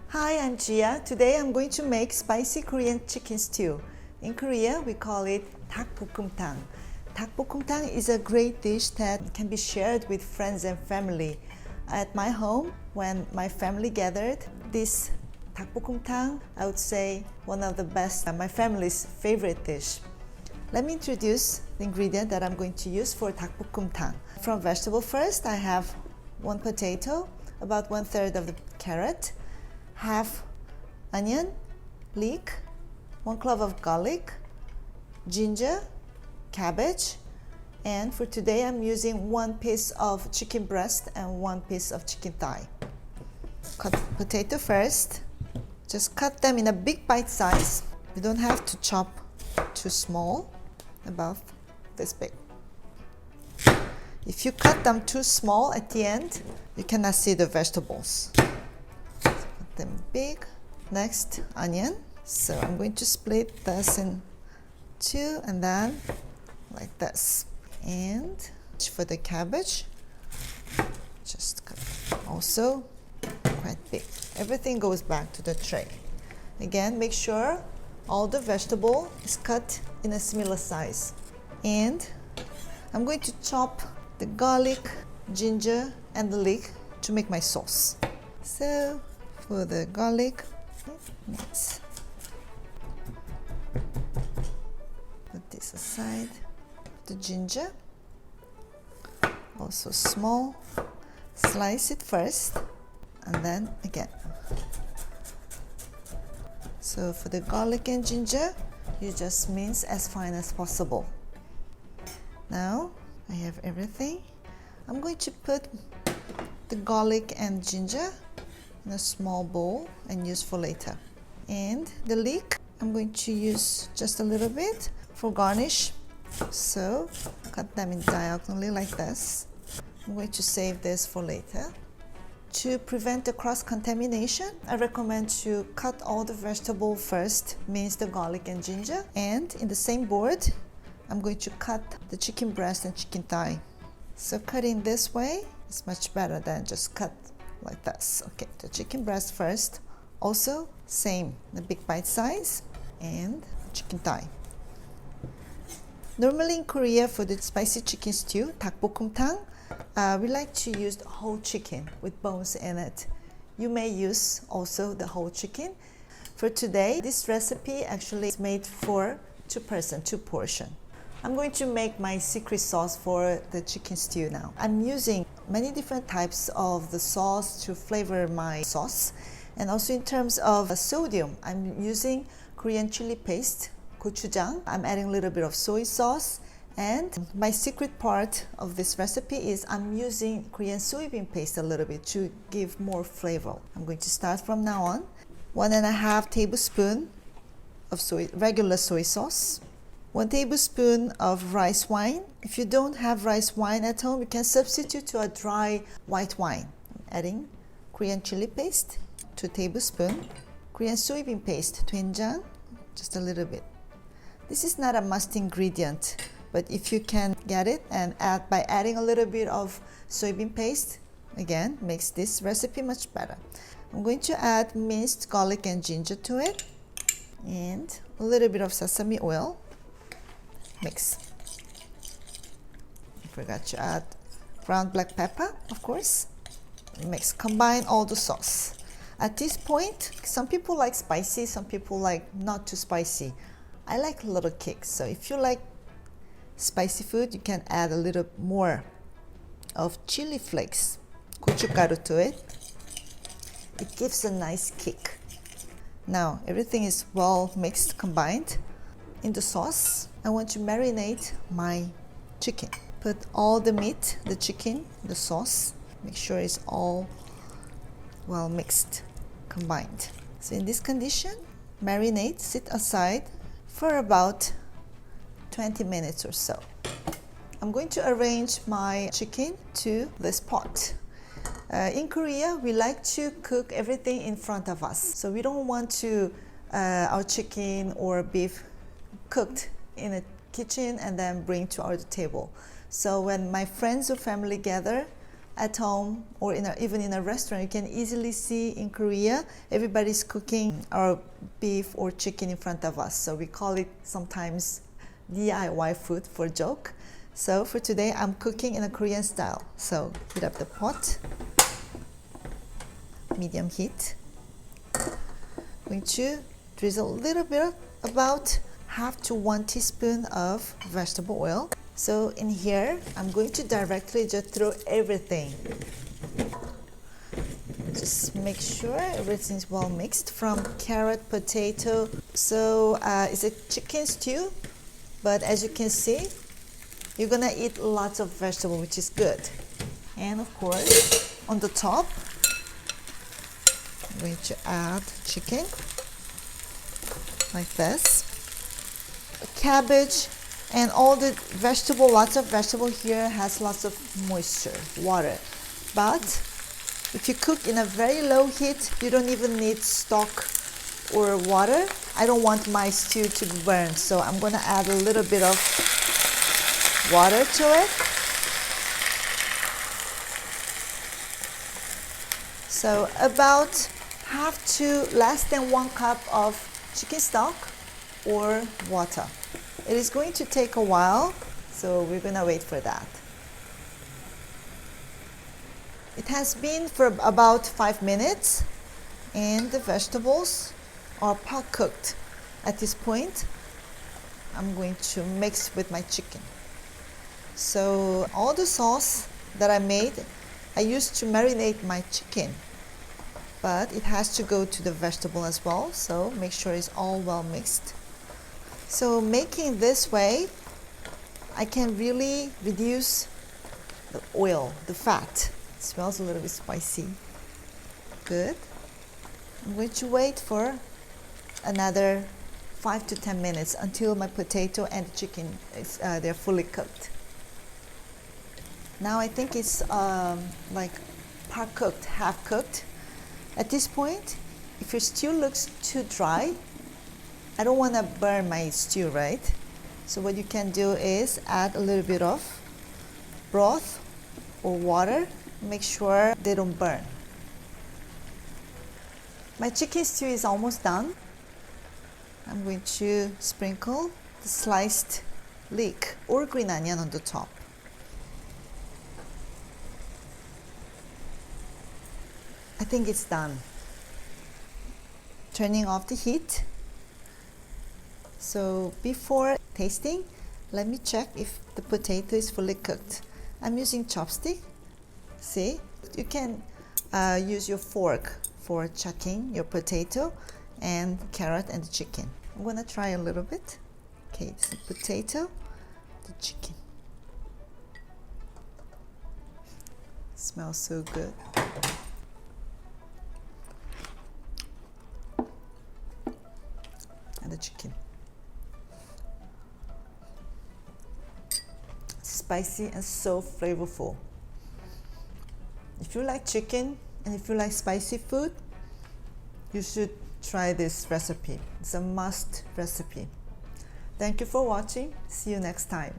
Hi, I'm Jia. Today I'm going to make spicy Korean chicken stew. In Korea, we call it dakbokkeumtang. Dakbokkeumtang is a great dish that can be shared with friends and family. At my home, when my family gathered, this dakbokkeumtang, I would say one of the best, my family's favorite dish. Let me introduce the ingredient that I'm going to use for dakbokkeumtang. From vegetable first, I have 1 potato, about 1/3 of the carrot, half onion, leek, 1 clove of garlic, ginger, cabbage, and for today I'm using 1 piece of chicken breast and 1 piece of chicken thigh. Cut potato first. Just cut them in a big bite size. You don't have to chop too small, about this big. If you cut them too small at the end, you cannot see the vegetables. Cut them big. Next, onion. So I'm going to split this in 2 and then like this. And for the cabbage, just cut also quite big. Everything goes back to the tray. Again, make sure all the vegetable is cut in a similar size. And I'm going to chop the garlic, ginger, and the leek to make my sauce. So for the garlic, let's put this aside. The ginger, also small, slice it first and then again. So for the garlic and ginger, you just mince as fine as possible. Now I have everything. I'm going to put the garlic and ginger in a small bowl and use for later. And the leek, I'm going to use just a little bit for garnish. So cut them in diagonally like this. I'm going to save this for later. To prevent the cross-contamination, I recommend to cut all the vegetable first, mince the garlic and ginger, and in the same board, I'm going to cut the chicken breast and chicken thigh. So cutting this way is much better than just cut like this. Okay, the chicken breast first, also same, the big bite size, and chicken thigh. Normally in Korea for the spicy chicken stew, dakbokkeumtang, we like to use the whole chicken with bones in it. You may use also the whole chicken. For today, this recipe actually is made for 2 portion. I'm going to make my secret sauce for the chicken stew now. I'm using many different types of the sauce to flavor my sauce. And also in terms of sodium, I'm using Korean chili paste, Gochujang. I'm adding a little bit of soy sauce. And my secret part of this recipe is I'm using Korean soybean paste a little bit to give more flavor. I'm going to start from now on. 1.5 tablespoons of regular soy sauce. 1 tablespoon of rice wine. If you don't have rice wine at home, you can substitute to a dry white wine. I'm adding Korean chili paste, 2 tablespoons. Korean soybean paste, doenjang, just a little bit. This is not a must ingredient, but if you can get it and add by adding a little bit of soybean paste, again, makes this recipe much better. I'm going to add minced garlic and ginger to it and a little bit of sesame oil. Mix. I forgot to add ground black pepper, of course. Mix. Combine all the sauce. At this point, some people like spicy, some people like not too spicy. I like a little kick, so if you like spicy food, you can add a little more of chili flakes, gochugaru to it. It gives a nice kick. Now everything is well mixed, combined. In the sauce, I want to marinate my chicken. Put all the meat, the chicken, the sauce. Make sure it's all well mixed, combined. So in this condition, marinate, sit aside for about 20 minutes or so. I'm going to arrange my chicken to this pot. In Korea, we like to cook everything in front of us. So we don't want to our chicken or beef cooked in a kitchen and then bring to our table. So when my friends or family gather, at home or even in a restaurant, you can easily see in Korea, everybody's cooking our beef or chicken in front of us. So we call it sometimes DIY food for joke. So for today, I'm cooking in a Korean style. So heat up the pot, medium heat. I'm going to drizzle a little bit, about half to 1 teaspoon of vegetable oil. So in here, I'm going to directly just throw everything. Just make sure everything's well mixed, from carrot, potato. So it's a chicken stew, but as you can see, you're gonna eat lots of vegetable, which is good. And of course, on the top, I'm going to add chicken like this. Cabbage and all the vegetable, lots of vegetable here has lots of moisture, water. But if you cook in a very low heat, you don't even need stock or water. I don't want my stew to burn, so I'm gonna add a little bit of water to it. So about half to less than 1 cup of chicken stock or water. It is going to take a while, so we're gonna wait for that. It has been for about 5 minutes and the vegetables are part cooked. At this point, I'm going to mix with my chicken. So all the sauce that I made, I used to marinate my chicken, but it has to go to the vegetable as well, so make sure it's all well mixed. So making this way, I can really reduce the oil, the fat. It smells a little bit spicy. Good. I'm going to wait for another 5 to 10 minutes until my potato and the chicken they're fully cooked. Now I think it's like part cooked, half cooked. At this point, if your stew looks too dry, I don't want to burn my stew, right? So what you can do is add a little bit of broth or water. Make sure they don't burn. My chicken stew is almost done. I'm going to sprinkle the sliced leek or green onion on the top. I think it's done. Turning off the heat. So before tasting, let me check if the potato is fully cooked. I'm using chopstick. See, you can use your fork for checking your potato and carrot and the chicken. I'm gonna try a little bit. Okay, it's the potato, the chicken. Smells so good. And the chicken. Spicy and so flavorful. If you like chicken and if you like spicy food, you should try this recipe. It's a must recipe. Thank you for watching. See you next time.